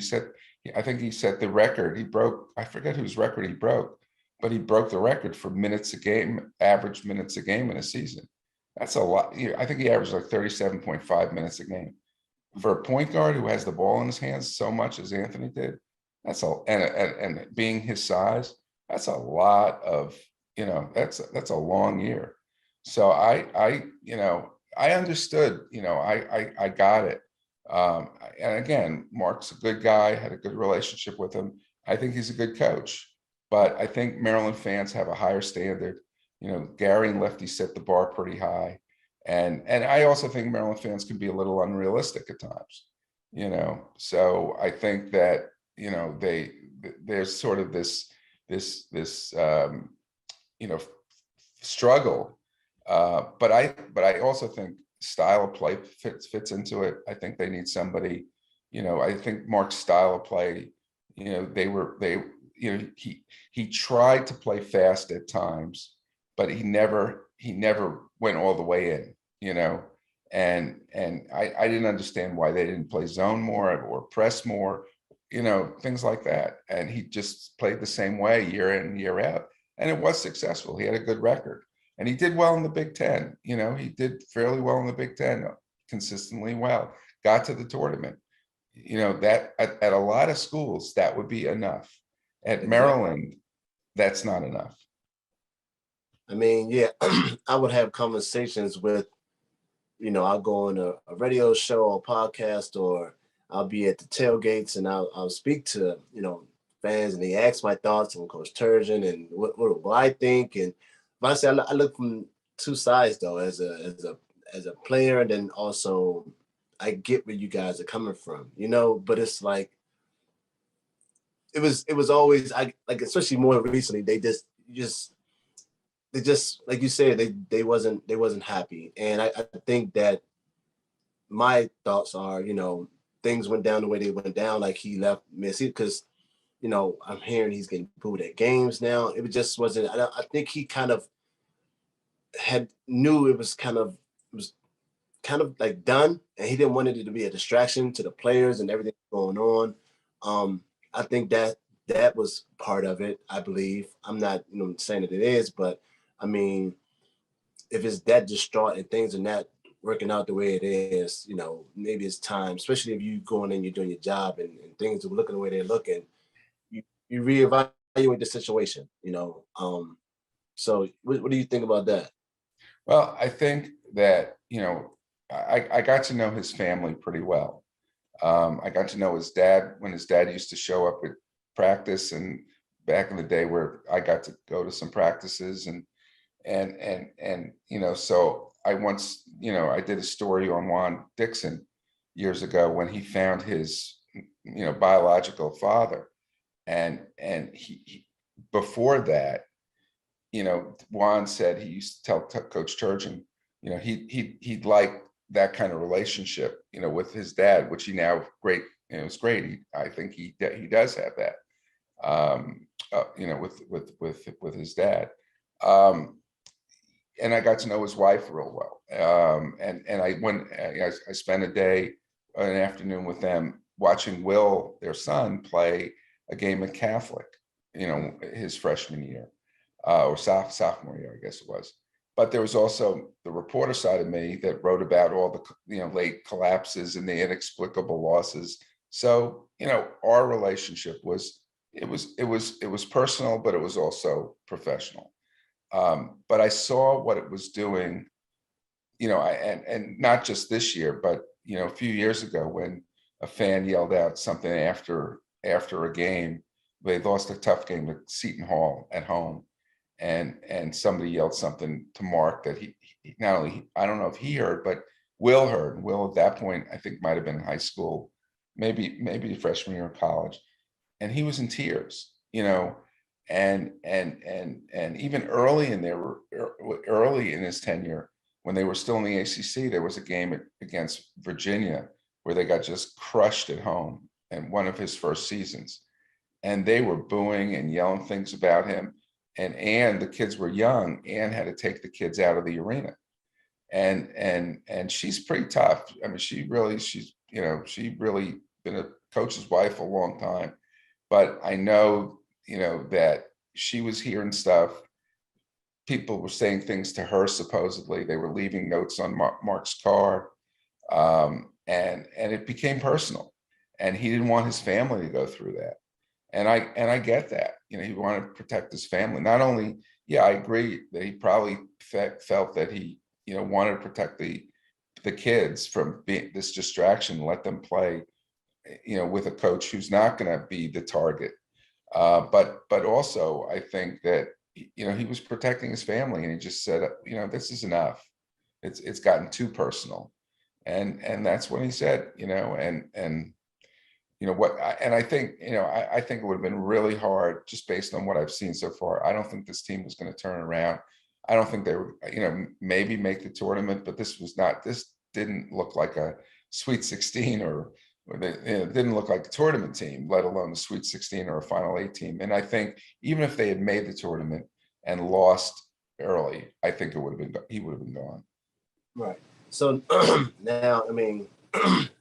[SPEAKER 2] I think he set the record. He broke, I forget whose record he broke, but he broke the record for minutes a game, average minutes a game in a season. That's a lot. I think he averaged like 37.5 minutes a game. For a point guard who has the ball in his hands so much as Anthony did, that's and being his size, that's a lot of, that's a long year. So I understood, I got it. And again, Mark's a good guy, had a good relationship with him. I think he's a good coach, but I think Maryland fans have a higher standard. Gary and Lefty set the bar pretty high. And I also think Maryland fans can be a little unrealistic at times, so I think that, there's sort of this struggle. But I also think style of play fits into it. I think they need somebody, I think Mark's style of play, he tried to play fast at times, but he never went all the way in, and I didn't understand why they didn't play zone more or press more, things like that. And he just played the same way year in and year out. And it was successful. He had a good record. And he did well in the Big Ten. He did fairly well in the Big Ten, consistently well, got to the tournament. That at a lot of schools, that would be enough. At Maryland, that's not enough.
[SPEAKER 1] I mean, yeah, I would have conversations with, I'll go on a radio show or podcast, or I'll be at the tailgates and I'll speak to, fans, and they ask my thoughts on Coach Turgeon and what I think. And honestly, I look from two sides though, as a as a player, and then also I get where you guys are coming from, but it's like it was always I like, especially more recently, they just like you said, they wasn't happy. And I think that my thoughts are, things went down the way they went down, like he left Messi because I'm hearing he's getting booed at games now. It just wasn't. I think he kind of had knew it was kind of like done, and he didn't want it to be a distraction to the players and everything going on. I think that was part of it. I believe. I'm not saying that it is, but I mean, if it's that distraught and things are not working out the way it is, maybe it's time, especially if you going in, you're doing your job, and things are looking the way they're looking, you reevaluate the situation, So what do you think about that?
[SPEAKER 2] Well, I think that, I got to know his family pretty well. I got to know his dad when his dad used to show up at practice, and back in the day where I got to go to some practices, and so I once, I did a story on Juan Dixon years ago when he found his, biological father, and he before that, Juan said he used to tell Coach Turgeon, he'd like that kind of relationship, with his dad, which he now great, it's great. I think he does have that, with his dad. And I got to know his wife real well. And I spent a day, an afternoon with them watching Will, their son, play a game at Catholic, his freshman year, or sophomore year, I guess it was. But there was also the reporter side of me that wrote about all the, late collapses and the inexplicable losses. So, our relationship was personal, but it was also professional. But I saw what it was doing, and not just this year, but a few years ago when a fan yelled out something after a game. They lost a tough game at Seton Hall at home, and somebody yelled something to Mark that he not only, I don't know if he heard, but Will heard. Will at that point, I think, might have been in high school, maybe freshman year of college, and he was in tears, and even early in his tenure, when they were still in the ACC, there was a game against Virginia where they got just crushed at home, and one of his first seasons, and they were booing and yelling things about him. And the kids were young. Anne had to take the kids out of the arena, and she's pretty tough. I mean, she really been a coach's wife a long time, but I know, that she was hearing stuff. People were saying things to her. Supposedly, they were leaving notes on Mark's car, and it became personal. And he didn't want his family to go through that. And I get that. He wanted to protect his family. Not only, yeah, I agree that he probably felt that he, wanted to protect the kids from being this distraction, let them play, with a coach who's not going to be the target. But also, I think that, he was protecting his family, and he just said, this is enough. It's gotten too personal, and that's when he said, and I think, I think it would have been really hard, just based on what I've seen so far. I don't think this team was going to turn around. I don't think they were, maybe make the tournament, but this didn't look like a Sweet 16 or it didn't look like a tournament team, let alone a Sweet 16 or a Final 8 team. And I think even if they had made the tournament and lost early, I think he would have been gone.
[SPEAKER 1] Right. So now, I mean,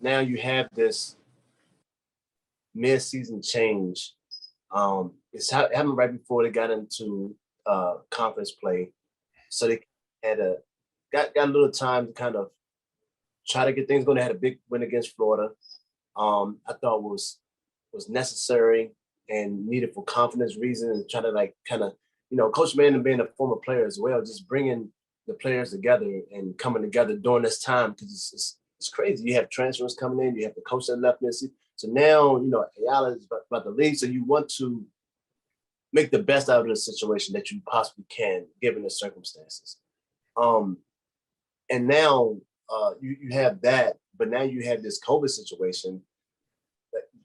[SPEAKER 1] now you have this mid-season change. It's happened right before they got into conference play, so they had got a little time to kind of try to get things going. They had a big win against Florida. I thought was necessary and needed for confidence reasons, and try to kind of, Coach Manning being a former player as well, just bringing the players together and coming together during this time, because it's crazy. You have transfers coming in, you have the coach that left Missy. So now, Ayala is about to leave. So you want to make the best out of the situation that you possibly can, given the circumstances. And now you have that, but now you have this COVID situation.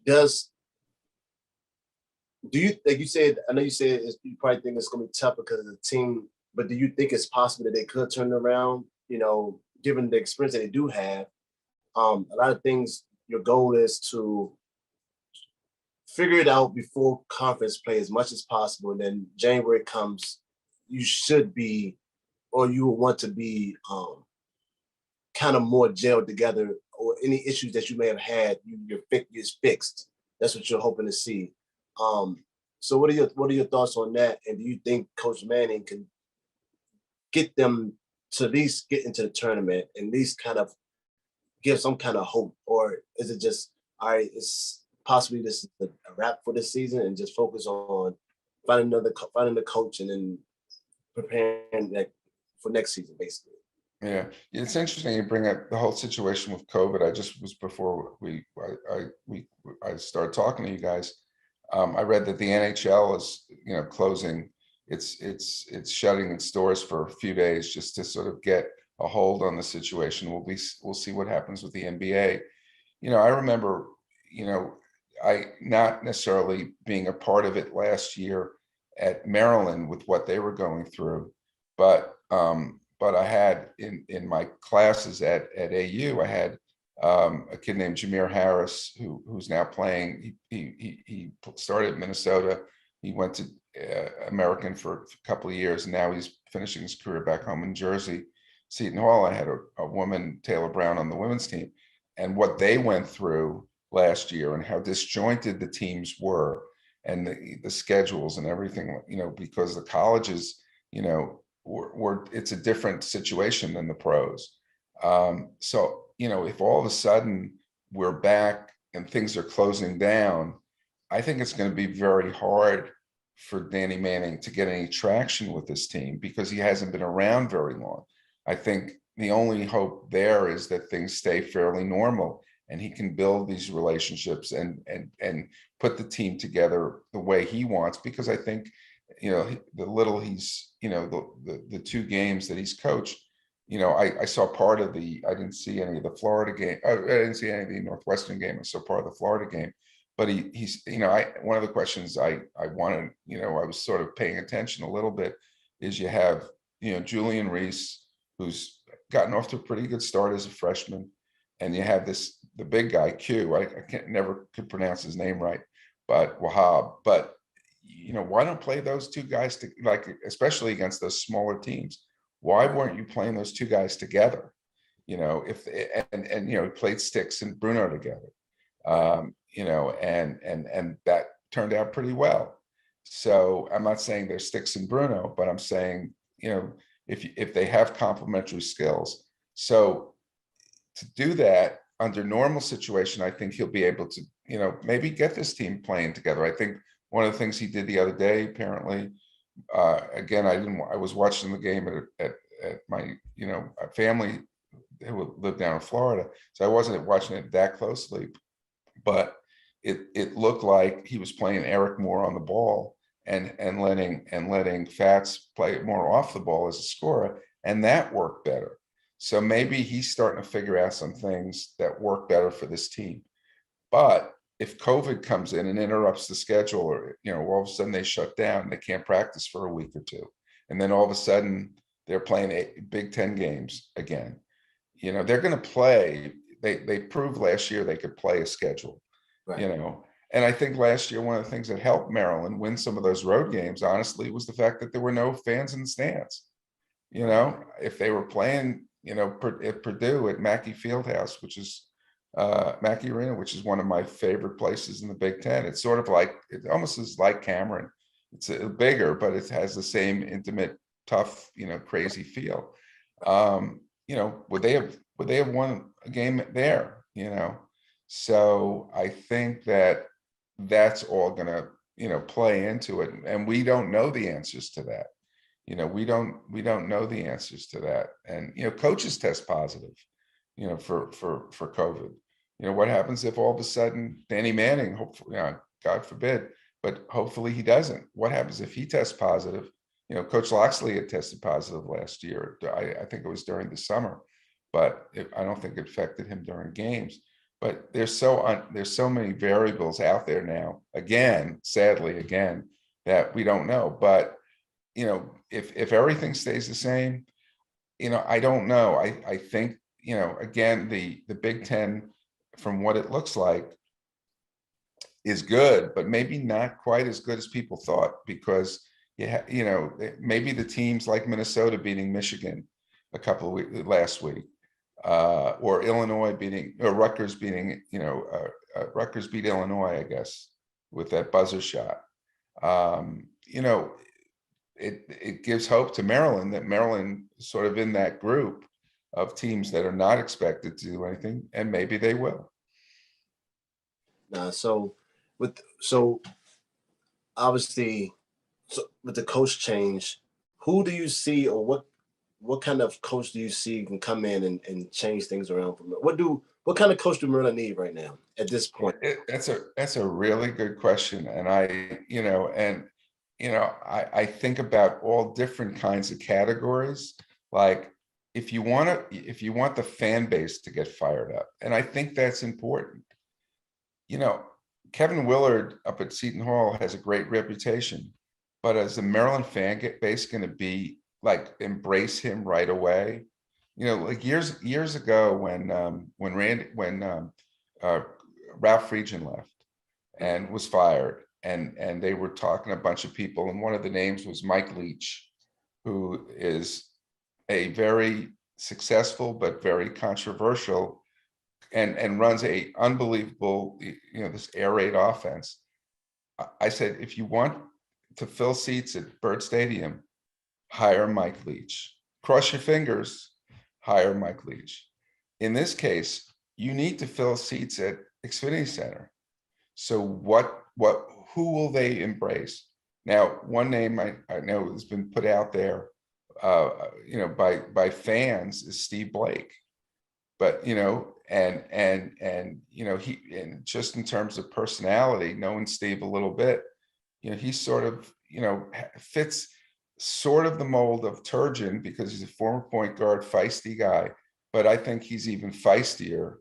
[SPEAKER 1] Does do you like you said? I know you said you probably think it's going to be tough because of the team, but do you think it's possible that they could turn it around? You know, given the experience that they do have, a lot of things. Your goal is to figure it out before conference play as much as possible. And then January comes, you should be, or you will want to be kind of more gelled together, or any issues that you may have had, you're fixed. That's what you're hoping to see. So what are your thoughts on that? And do you think Coach Manning can get them to at least get into the tournament and at least kind of give some kind of hope, or is it just all right? It's possibly this is a wrap for this season, and just focus on finding the coach, and then preparing that for next season, basically.
[SPEAKER 2] Yeah, it's interesting you bring up the whole situation with COVID. I just was before I started talking to you guys. I read that the NHL is closing. It's shutting its doors for a few days just to sort of get a hold on the situation. We'll see what happens with the NBA. I remember I not necessarily being a part of it last year at Maryland with what they were going through, but I had in my classes at AU, I had a kid named Jameer Harris who's now playing. He started at Minnesota. He went to American for a couple of years, and now he's finishing his career back home in Jersey, Seton Hall. I had a woman, Taylor Brown, on the women's team, and what they went through last year and how disjointed the teams were, and the schedules and everything, because the colleges, it's a different situation than the pros. So, if all of a sudden we're back and things are closing down, I think it's going to be very hard for Danny Manning to get any traction with this team because he hasn't been around very long. I think the only hope there is that things stay fairly normal and he can build these relationships and put the team together the way he wants, because I think the little he's, the two games that he's coached, I saw part of I didn't see any of the Florida game. I didn't see any of the Northwestern game. I saw part of the Florida game, but he's, one of the questions I wanted, I was sort of paying attention a little bit, is you have, Julian Reese, who's gotten off to a pretty good start as a freshman. And you have the big guy, Q, I never could pronounce his name right, but Wahab. But why don't play those two guys especially against those smaller teams? Why weren't you playing those two guys together? If and played Sticks and Bruno together, and that turned out pretty well. So I'm not saying they're Sticks and Bruno, but I'm saying if they have complementary skills. So to do that under normal situation, I think he'll be able to maybe get this team playing together. I think one of the things he did the other day, apparently, again, I was watching the game at my, family who lived down in Florida. So I wasn't watching it that closely, but it looked like he was playing Eric Moore on the ball and letting Fats play more off the ball as a scorer. And that worked better. So maybe he's starting to figure out some things that work better for this team. But if COVID comes in and interrupts the schedule, or all of a sudden they shut down, they can't practice for a week or two, and then all of a sudden they're playing Big Ten games again, they're going to play. They proved last year they could play a schedule,
[SPEAKER 1] right.
[SPEAKER 2] And I think last year one of the things that helped Maryland win some of those road games, honestly, was the fact that there were no fans in the stands. If they were playing, at Purdue at Mackey Fieldhouse, which is Mackey Arena, which is one of my favorite places in the Big Ten. It's sort of like, it almost is like Cameron. It's bigger, but it has the same intimate, tough, crazy feel. Would they have won a game there? So I think that's all gonna, play into it, and we don't know the answers to that. We don't know the answers to that, and coaches test positive, for COVID. What happens if all of a sudden Danny Manning, hopefully, God forbid, but hopefully he doesn't. What happens if he tests positive Coach Loxley had tested positive last year. I think it was during the summer, but I don't think it affected him during games. But there's so many variables out there now. Again, sadly, that we don't know. But if everything stays the same, I don't know. I think again, the Big Ten, from what it looks like, is good, but maybe not quite as good as people thought, because maybe the teams like Minnesota beating Michigan last week, or Illinois or Rutgers beating, Rutgers beat Illinois, I guess, with that buzzer shot. It gives hope to Maryland that Maryland is sort of in that group of teams that are not expected to do anything, and maybe they will.
[SPEAKER 1] So obviously, with the coach change, who do you see, or what kind of coach do you see can come in and change things around for Maryland? What kind of coach do Maryland need right now at this point?
[SPEAKER 2] That's a really good question, and I think about all different kinds of categories. Like, if you want the fan base to get fired up, and I think that's important. Kevin Willard up at Seton Hall has a great reputation, but as the Maryland fan base going to be like, embrace him right away? Like years ago when Ralph Friedgen left and was fired, and they were talking to a bunch of people, and one of the names was Mike Leach, who is a very successful but very controversial, and runs a unbelievable, this air raid offense. I said, if you want to fill seats at Bird Stadium, hire Mike Leach. Cross your fingers, hire Mike Leach. In this case, you need to fill seats at Xfinity Center. So who will they embrace? Now, one name I know has been put out there, by fans, is Steve Blake. But he just in terms of personality, knowing Steve a little bit, he sort of fits sort of the mold of Turgeon, because he's a former point guard, feisty guy. But I think he's even feistier,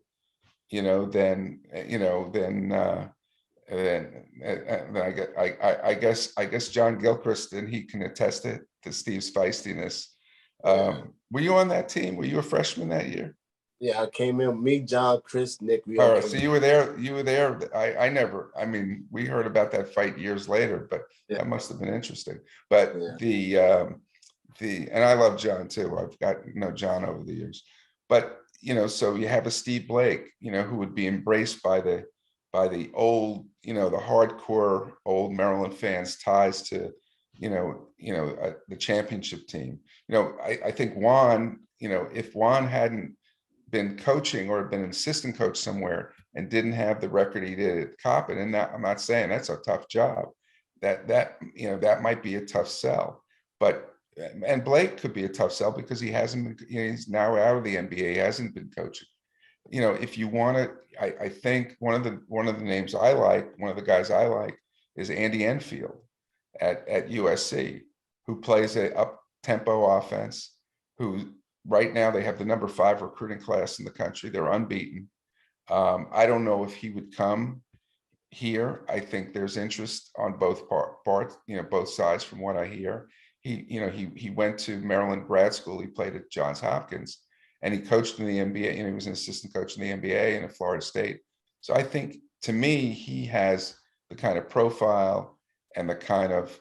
[SPEAKER 2] than I guess John Gilchrist, and he can attest to Steve's feistiness. Were you on that team? Were you a freshman that year?
[SPEAKER 1] Yeah, I came in. Me, John, Chris, Nick.
[SPEAKER 2] All right, so you were there. I never. I mean, we heard about that fight years later, but that must have been interesting. But and I love John too. I've got to know John over the years. But so you have a Steve Blake, who would be embraced by the old, the hardcore old Maryland fans, ties to the championship team. I think Juan, if Juan hadn't been coaching or been an assistant coach somewhere and didn't have the record he did at Coppin, and I'm not saying that's a tough job, that might be a tough sell. But and Blake could be a tough sell because he hasn't been, he's now out of the NBA, he hasn't been coaching. If you want to, I think one of the names I like, one of the guys I like, is Andy Enfield at USC, who plays a up-tempo offense, who right now they have the number 5 recruiting class in the country. They're unbeaten. I don't know if he would come here. I think there's interest on both parts, both sides, from what I hear. He went to Maryland grad school. He played at Johns Hopkins, and he coached in the NBA. He was an assistant coach in the NBA and at Florida State. So I think, to me, he has the kind of profile and the kind of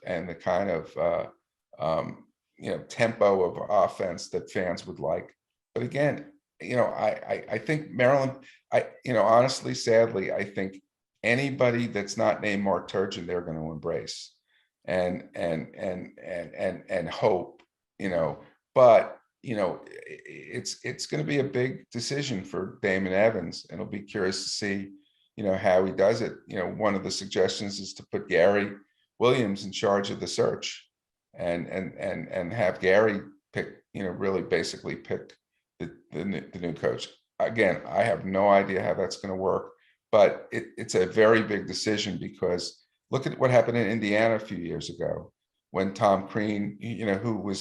[SPEAKER 2] tempo of offense that fans would like. But again, I think Maryland, honestly, sadly, I think anybody that's not named Mark Turgeon, they're going to embrace and hope, but it's going to be a big decision for Damon Evans, and it'll be curious to see, how he does it. One of the suggestions is to put Gary Williams in charge of the search, and have Gary pick, really basically pick the new coach. Again, I have no idea how that's going to work, but it's a very big decision, because look at what happened in Indiana a few years ago. when Tom Crean, who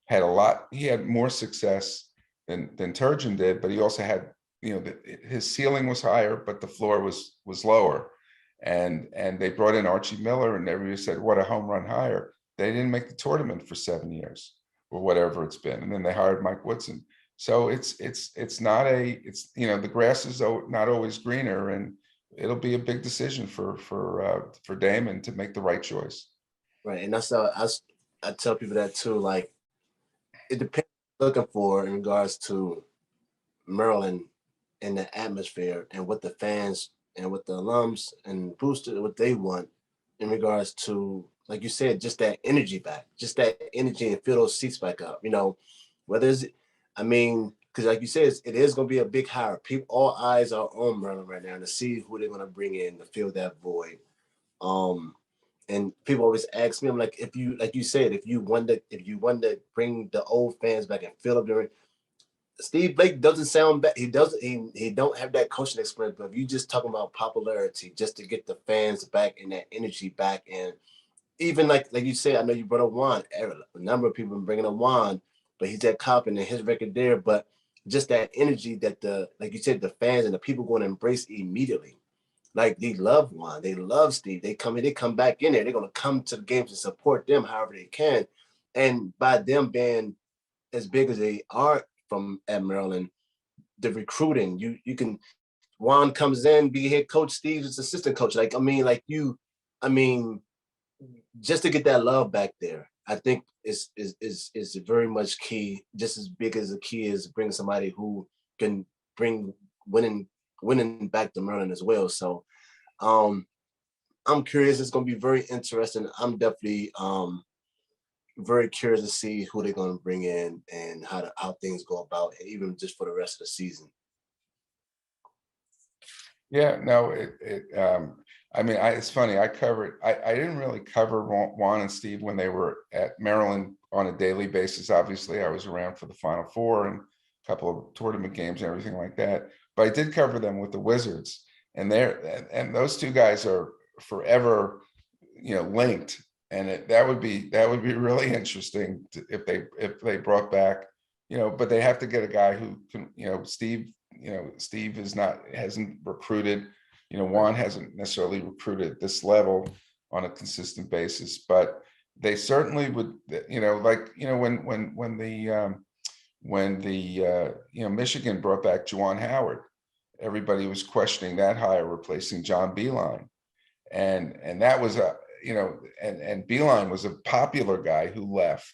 [SPEAKER 2] had a lot, he had more success than Turgeon did, but he also had, his ceiling was higher, but the floor was lower. And they brought in Archie Miller, and everybody said, what a home run hire. They didn't make the tournament for 7 years or whatever it's been. And then they hired Mike Woodson. So it's the grass is not always greener, and it'll be a big decision for Damon to make the right choice.
[SPEAKER 1] Right. And that's how I tell people that too. Like, it depends what you're looking for in regards to Maryland and the atmosphere and what the fans and what the alums and boosters, what they want in regards to, like you said, just that energy back, just that energy and fill those seats back up. Whether it's, because like you said, it is going to be a big hire. All eyes are on Maryland right now to see who they're going to bring in to fill that void. And people always ask me, I'm like, if you want to bring the old fans back and fill up the, Steve Blake doesn't sound bad. He don't have that coaching experience, but if you just talking about popularity, just to get the fans back and that energy back, and even like you said, I know you brought up Juan. A number of people have been bringing up Juan, but he's at Coppin and his record there. But just that energy that like you said, the fans and the people going to embrace immediately. Like, they love Juan, they love Steve. They come back in there. They're going to come to the games and support them however they can. And by them being as big as they are at Maryland, the recruiting, you can, Juan comes in, be head coach, Steve's his assistant coach. Just to get that love back there, I think is very much key, just as big as the key is bringing somebody who can bring winning back to Maryland as well. So I'm curious. It's going to be very interesting. I'm definitely very curious to see who they're going to bring in and how things go about, even just for the rest of the season.
[SPEAKER 2] Yeah, no, it's funny. I didn't really cover Juan and Steve when they were at Maryland on a daily basis. Obviously, I was around for the Final Four and a couple of tournament games and everything like that. But I did cover them with the Wizards, and those two guys are forever, linked. And that would be really interesting if they brought back, but they have to get a guy who can, Steve hasn't recruited, Juan hasn't necessarily recruited at this level on a consistent basis, but they certainly would, when Michigan brought back Juwan Howard, everybody was questioning that hire, replacing John Beilein. And that was and Beilein was a popular guy who left,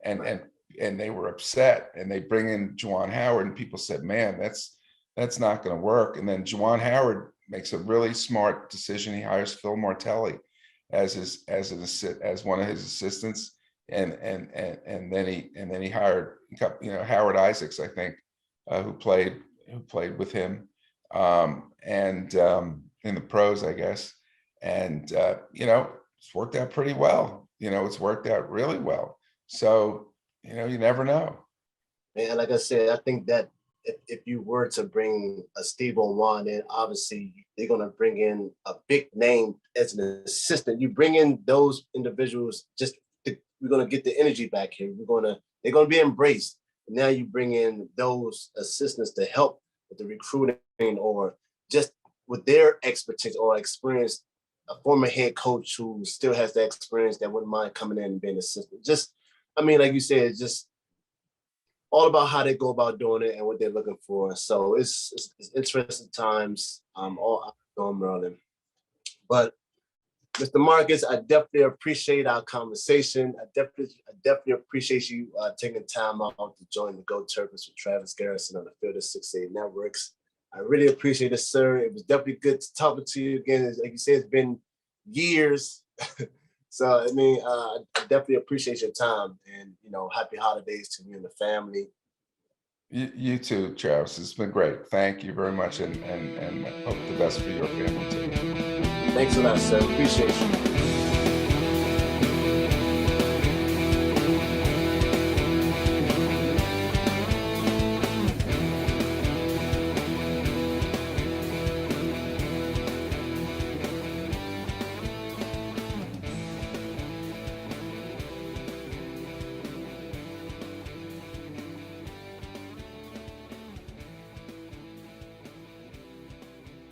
[SPEAKER 2] and they were upset, and they bring in Juwan Howard, and people said, man, that's not going to work. And then Juwan Howard makes a really smart decision. He hires Phil Martelli as one of his assistants, and then he hired Howard Isaacs, I think, who played with him in the pros, I guess. And it's worked out pretty well. It's worked out really well. So you never know.
[SPEAKER 1] And like I said, I think that if you were to bring a Steve Juan in, obviously they're going to bring in a big name as an assistant. You bring in those individuals, we're going to get the energy back here. They're going to be embraced. And now you bring in those assistants to help with the recruiting, or just with their expertise or experience, a former head coach who still has that experience that wouldn't mind coming in and being an assistant. Like you said, it's just all about how they go about doing it and what they're looking for. So it's interesting times, all out on Maryland. But Mr. Markus, I definitely appreciate our conversation. I definitely appreciate you taking time out to join the Go Terps with Travis Garrison on the Field of 680 Networks. I really appreciate it, sir. It was definitely good to talk to you again. Like you said, it's been years. So, I definitely appreciate your time, and, happy holidays to you and the family.
[SPEAKER 2] You too, Travis. It's been great. Thank you very much, and hope the best for your family too.
[SPEAKER 1] Thanks a lot, sir. Appreciate you.